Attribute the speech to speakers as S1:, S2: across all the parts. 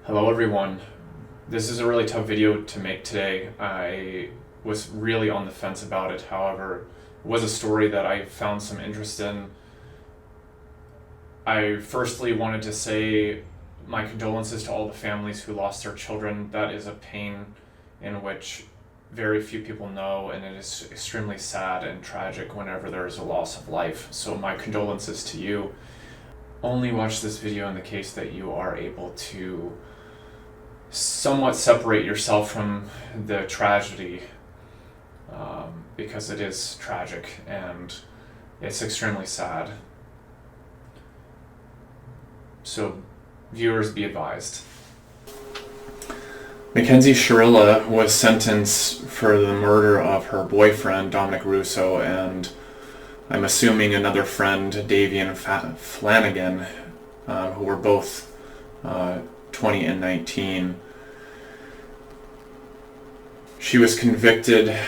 S1: Hello everyone. This is a really tough video to make today. I was really on the fence about it. However, it was a story that I found some interest in. I firstly wanted to say my condolences to all the families who lost their children. That is a pain in which very few people know, and it is extremely sad and tragic whenever there is a loss of life. So my condolences to you. Only watch this video in the case that you are able to somewhat separate yourself from the tragedy, because it is tragic and it's extremely sad. So viewers, be advised. Mackenzie Shirilla was sentenced for the murder of her boyfriend Dominic Russo and I'm assuming another friend, Davian Flanagan, who were both 20 and 19. She was convicted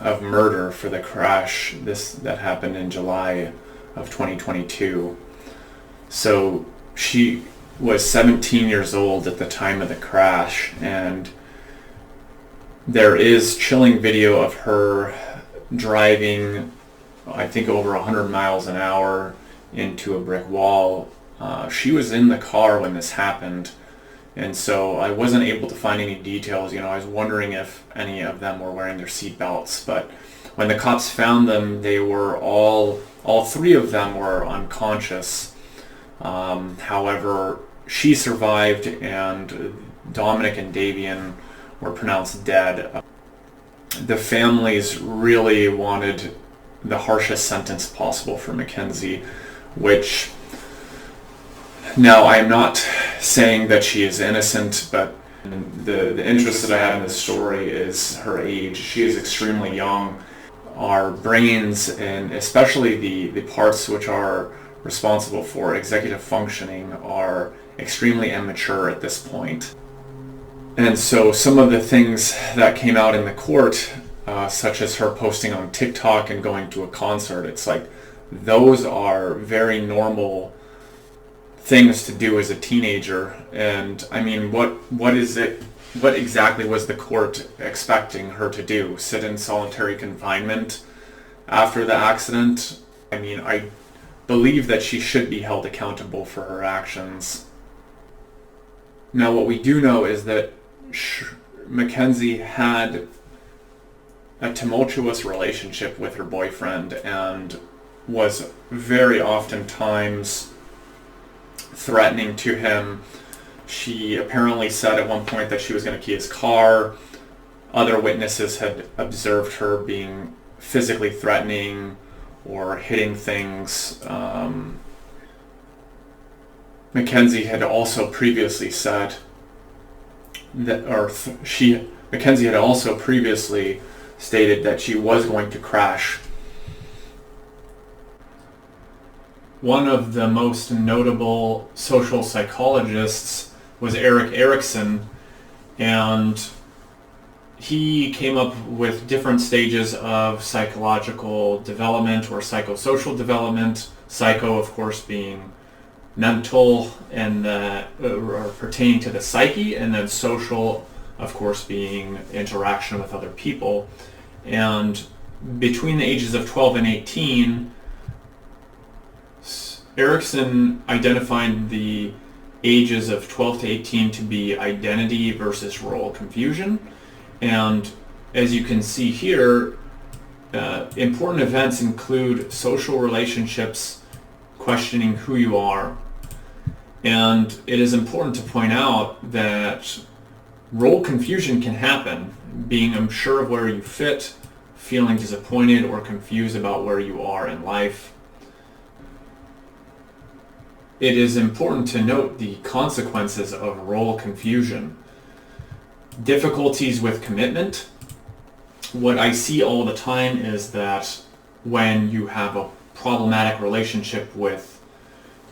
S1: of murder for the crash that happened in July of 2022. So she was 17 years old at the time of the crash, and there is chilling video of her driving, I think, over 100 miles an hour into a brick wall. She was in the car when this happened, and so I wasn't able to find any details. I was wondering if any of them were wearing their seatbelts, but when the cops found them, they were all three of them were unconscious. However, she survived, and Dominic and Davian were pronounced dead. The families really wanted the harshest sentence possible for Mackenzie, which, now I am not saying that she is innocent, but the interest that I have in this story is her age. She is extremely young. Our brains, and especially the parts which are responsible for executive functioning, are extremely immature at this point. And so some of the things that came out in the court, such as her posting on TikTok and going to a concert, it's like those are very normal things to do as a teenager. And I mean, what exactly was the court expecting her to do? Sit in solitary confinement after the accident? I mean, I believe that she should be held accountable for her actions. Now, what we do know is that Mackenzie had a tumultuous relationship with her boyfriend and was very oftentimes threatening to him. She apparently said at one point that she was going to key his car. Other witnesses had observed her being physically threatening or hitting things. Mackenzie had also previously said that, Mackenzie had also previously stated that she was going to crash. One of the most notable social psychologists was Erikson, and he came up with different stages of psychological development or psychosocial development. Psycho, of course, being mental and or pertaining to the psyche, and then social, of course, being interaction with other people. And between the ages of 12 and 18, Erikson identified the ages of 12 to 18 to be identity versus role confusion. And as you can see here, important events include social relationships, questioning who you are. And it is important to point out that role confusion can happen, being unsure of where you fit, feeling disappointed or confused about where you are in life. It is important to note the consequences of role confusion. Difficulties with commitment. What I see all the time is that when you have a problematic relationship with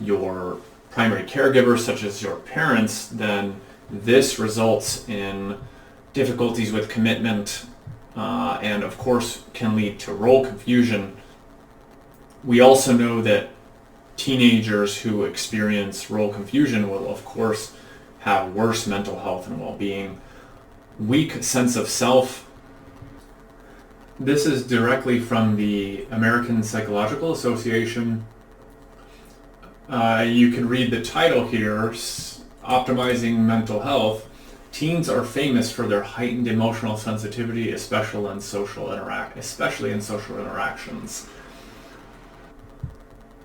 S1: your primary caregiver, such as your parents, then this results in difficulties with commitment, and of course can lead to role confusion. We also know that teenagers who experience role confusion will of course have worse mental health and well-being. Weak sense of self. This is directly from the American Psychological Association. You can read the title here, Optimizing Mental Health. Teens are famous for their heightened emotional sensitivity, especially in social interactions.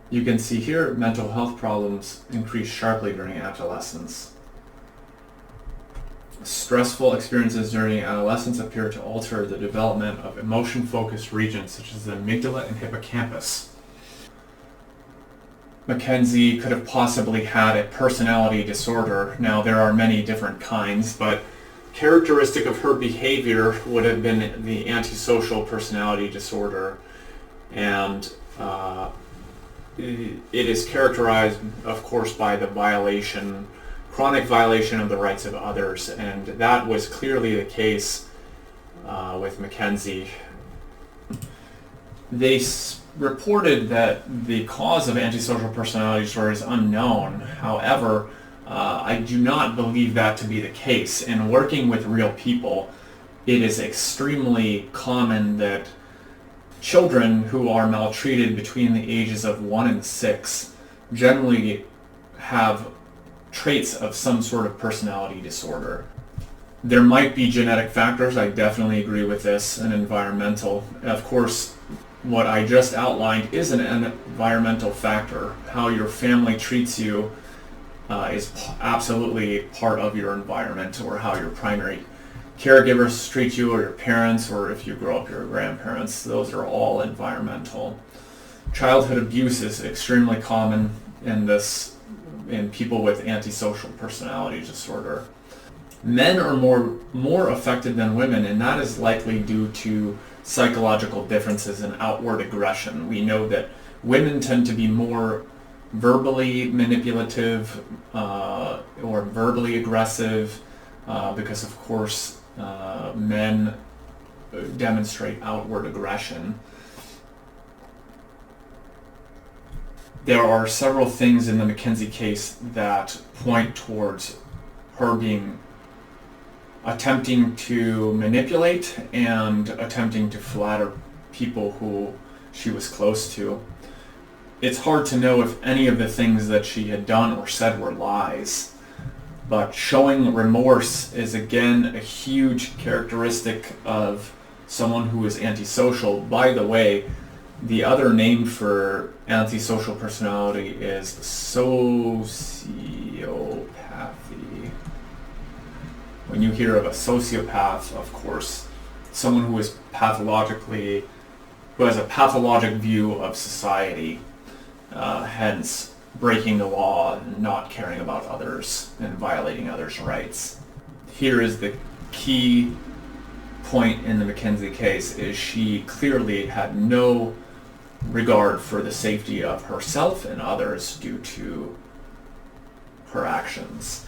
S1: You can see here, mental health problems increase sharply during adolescence. Stressful experiences during adolescence appear to alter the development of emotion-focused regions such as the amygdala and hippocampus. Mackenzie could have possibly had a personality disorder. Now, there are many different kinds, but characteristic of her behavior would have been the antisocial personality disorder, and it is characterized, of course, by the chronic violation of the rights of others, and that was clearly the case with Mackenzie. They reported that the cause of antisocial personality disorder is unknown. However, I do not believe that to be the case. In working with real people, it is extremely common that children who are maltreated between the ages of 1 and 6 generally have traits of some sort of personality disorder. There might be genetic factors, I definitely agree with this, and environmental. Of course, what I just outlined is an environmental factor. How your family treats you is absolutely part of your environment, or how your primary caregivers treat you, or your parents, or if you grow up your grandparents. Those are all environmental. Childhood abuse is extremely common in people with antisocial personality disorder. Men are more affected than women, and that is likely due to psychological differences in outward aggression. We know that women tend to be more verbally manipulative or verbally aggressive because, of course, men demonstrate outward aggression. There are several things in the Mackenzie case that point towards her attempting to manipulate and attempting to flatter people who she was close to. It's hard to know if any of the things that she had done or said were lies, but showing remorse is again a huge characteristic of someone who is antisocial. By the way, the other name for antisocial personality is sociopathy. When you hear of a sociopath, of course, someone who has a pathologic view of society, hence breaking the law and not caring about others and violating others' rights. Here is the key point in the Mackenzie case, is she clearly had no regard for the safety of herself and others due to her actions.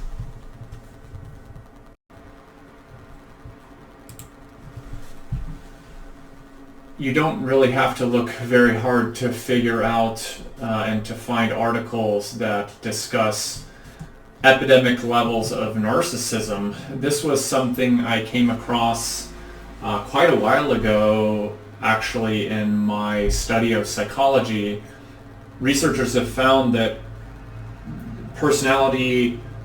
S1: You don't really have to look very hard to figure out and to find articles that discuss epidemic levels of narcissism. This was something I came across quite a while ago, actually, in my study of psychology. Researchers have found that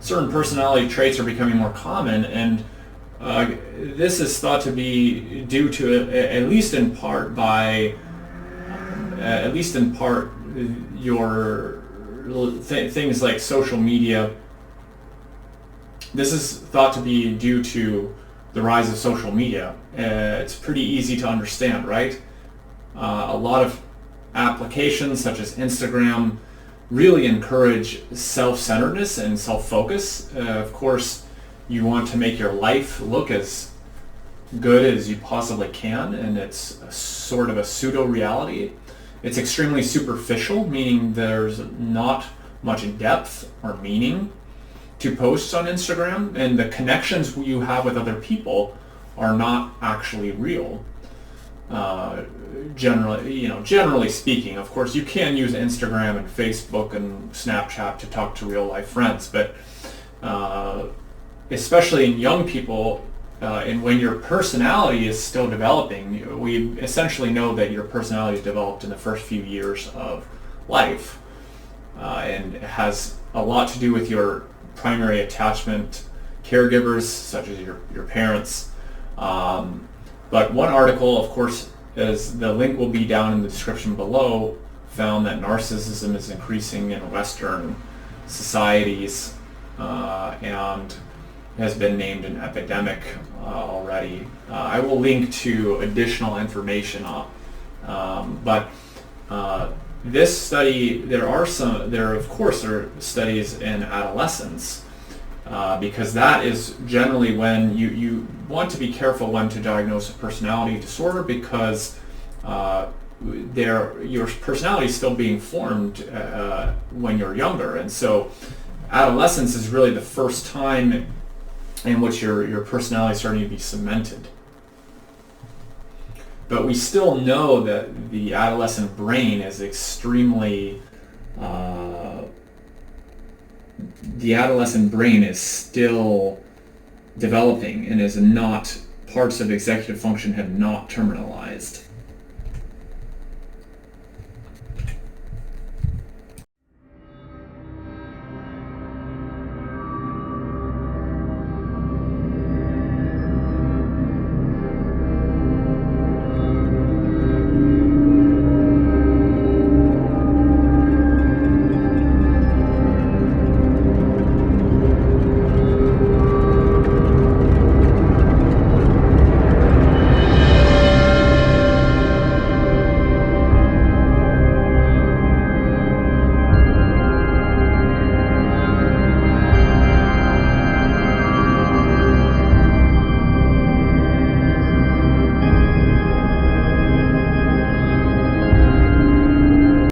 S1: certain personality traits are becoming more common, and this is thought to be due to, at least in part, your things like social media. This is thought to be due to the rise of social media. It's pretty easy to understand, right? A lot of applications such as Instagram really encourage self-centeredness and self-focus. Of course, you want to make your life look as good as you possibly can, and it's sort of a pseudo-reality. It's extremely superficial, meaning there's not much depth or meaning to posts on Instagram, and the connections you have with other people are not actually real. Generally speaking, of course, you can use Instagram and Facebook and Snapchat to talk to real life friends, but especially in young people, and when your personality is still developing, we essentially know that your personality is developed in the first few years of life, and it has a lot to do with your primary attachment caregivers, such as your parents. But one article, of course, as the link will be down in the description below, found that narcissism is increasing in Western societies, and has been named an epidemic already. I will link to additional information but this study, there of course are studies in adolescents, because that is generally when you want to be careful when to diagnose a personality disorder, because your personality is still being formed when you're younger, and so adolescence is really the first time in which your personality is starting to be cemented. But we still know that the adolescent brain is extremely the adolescent brain is still developing and is not, parts of executive function have not terminalized.